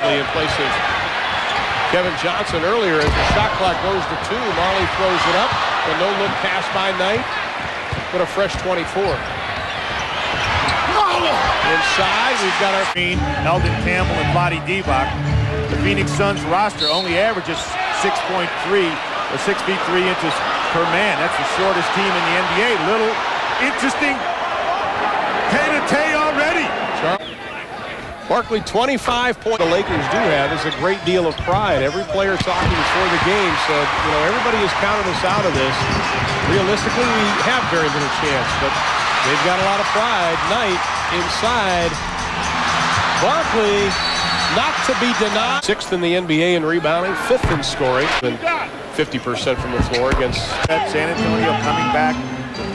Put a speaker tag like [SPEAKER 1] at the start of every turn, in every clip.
[SPEAKER 1] Barkley in place of Kevin Johnson earlier. As the shot clock goes to 2, Marley throws it up. The no-look pass by Knight. But a fresh 24. Inside, we've got our
[SPEAKER 2] Eldon Campbell and Vlade Divac. The Phoenix Suns roster only averages 6.3 or 6 feet 3 inches per man. That's the shortest team in the NBA. Little interesting tay-to-tay already.
[SPEAKER 1] Barkley, 25 points. The Lakers do have is a great deal of pride. Every player talking before the game said, you know, everybody has counted us out of this. Realistically, we have very little chance, but they've got a lot of pride. Knight inside. Barkley, not to be denied. 6th in the NBA in rebounding, 5th in scoring, and 50% from the floor against
[SPEAKER 2] San Antonio coming back.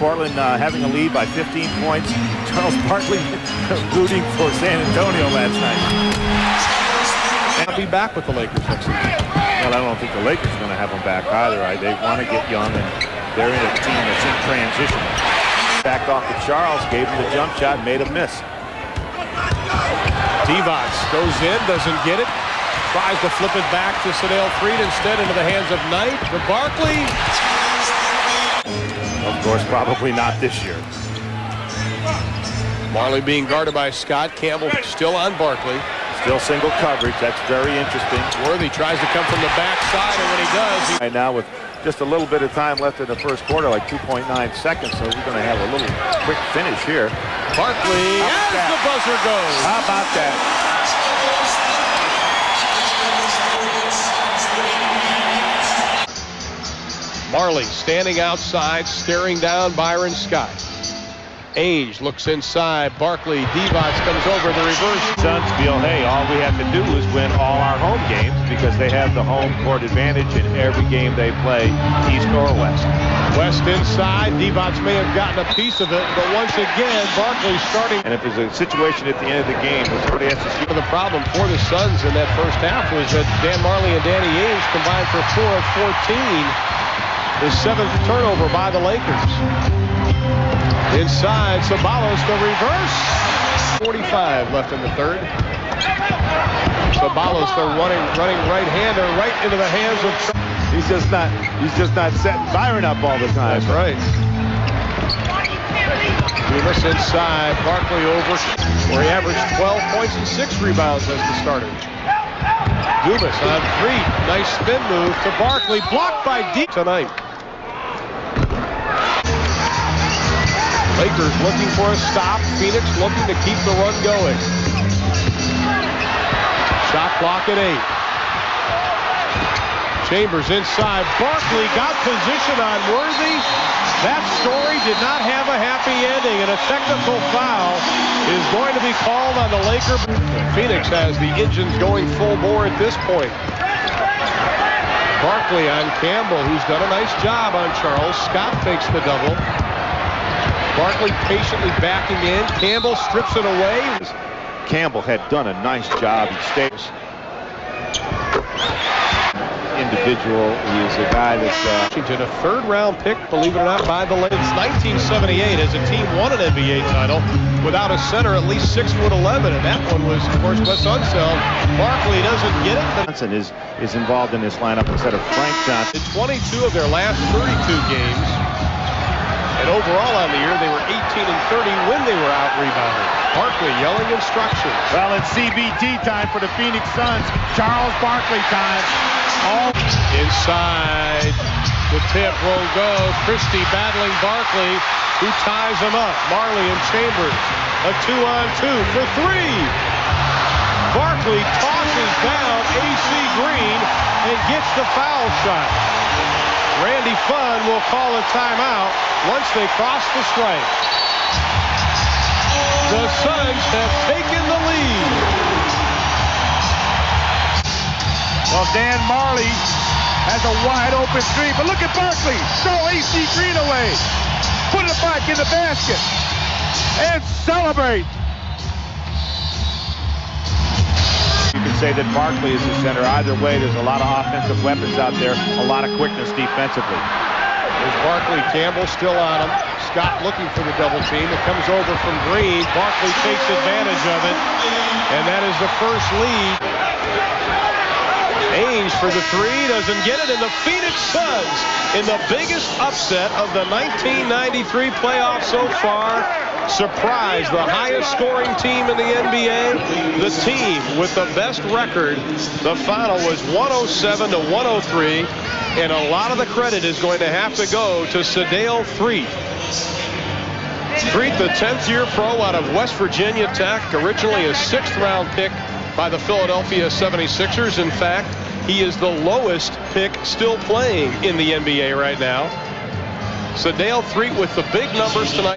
[SPEAKER 2] Portland having a lead by 15 points. Charles Barkley rooting for San Antonio last night.
[SPEAKER 1] I'll be back with the Lakers next season.
[SPEAKER 2] Well, I don't think the Lakers are going to have them back either. They want to get young, and they're in a team that's in transition. Backed off to Charles, gave him the jump shot, made a miss.
[SPEAKER 1] Divac goes in, doesn't get it. Tries to flip it back to Sadale Freed instead into the hands of Knight. But Barkley.
[SPEAKER 2] Of course, probably not this year.
[SPEAKER 1] Marley being guarded by Scott. Campbell still on Barkley.
[SPEAKER 2] Still single coverage. That's very interesting.
[SPEAKER 1] Worthy tries to come from the backside, and when he does...
[SPEAKER 2] Right now with just a little bit of time left in the first quarter, like 2.9 seconds, so we're going to have a little quick finish here.
[SPEAKER 1] Barkley, as the buzzer goes.
[SPEAKER 2] How about that?
[SPEAKER 1] Marley standing outside, staring down Byron Scott. Ainge looks inside. Barkley, Divac comes over the reverse.
[SPEAKER 2] Suns feel, hey, all we have to do is win all our home games because they have the home court advantage in every game they play, east or west.
[SPEAKER 1] West inside. Divac may have gotten a piece of it, but once again, Barkley starting.
[SPEAKER 2] And if there's a situation at the end of the game, somebody has to see.
[SPEAKER 1] The problem for the Suns in that first half was that Dan Marley and Danny Ainge combined for 4 of 14. The 7th turnover by the Lakers. Inside, Sabalos, the reverse. 45 left in the third. Sabalos, the running right-hander right into the hands of.
[SPEAKER 2] He's just not setting Byron up all the time.
[SPEAKER 1] That's right. Dumas inside, Barkley over, where he averaged 12 points and 6 rebounds as the starter. Dumas on 3. Nice spin move to Barkley, blocked by Deep tonight. Lakers looking for a stop. Phoenix looking to keep the run going. Shot clock at 8. Chambers inside. Barkley got position on Worthy. That story did not have a happy ending, and a technical foul is going to be called on the Lakers. Phoenix has the engines going full bore at this point. Barkley on Campbell, who's done a nice job on Charles. Scott takes the double. Barkley patiently backing in. Campbell strips it away.
[SPEAKER 2] Campbell had done a nice job. He stays individual. He is a guy that's
[SPEAKER 1] Washington, a 3rd-round pick, believe it or not, by the Lakers. 1978 as a team won an NBA title without a center at least 6'11", and that one was, of course, Wes Unseld. Barkley doesn't get it.
[SPEAKER 2] Johnson is involved in this lineup instead of Frank Johnson.
[SPEAKER 1] In 22 of their last 32 games. And overall on the year, they were 18 and 30 when they were out rebounded. Barkley yelling instructions.
[SPEAKER 2] Well, it's CBT time for the Phoenix Suns. Charles Barkley time. All
[SPEAKER 1] inside. The tip will go. Christie battling Barkley, who ties him up. Marley and Chambers. A 2-on-2 for 3. Barkley tosses down AC Green and gets the foul shot. Randy Funn will call a timeout once they cross the stripe. The Suns have taken the lead.
[SPEAKER 2] Well, Dan Marley has a wide open three, but look at Barkley. Throw AC Green away. Put it back in the basket. And celebrate. You can say that Barkley is the center. Either way, there's a lot of offensive weapons out there, a lot of quickness defensively.
[SPEAKER 1] There's Barkley, Campbell still on him. Scott looking for the double team. It comes over from Green. Barkley takes advantage of it, and that is the first lead. for the three, doesn't get it, and the Phoenix Suns, in the biggest upset of the 1993 playoffs so far, surprise the highest scoring team in the NBA, the team with the best record. The final was 107-103, and a lot of the credit is going to have to go to Sedale Threatt. Threatt, the 10th-year pro out of West Virginia Tech, originally a 6th-round pick by the Philadelphia 76ers. In fact, he is the lowest pick still playing in the NBA right now. Sedale Threatt with the big numbers tonight.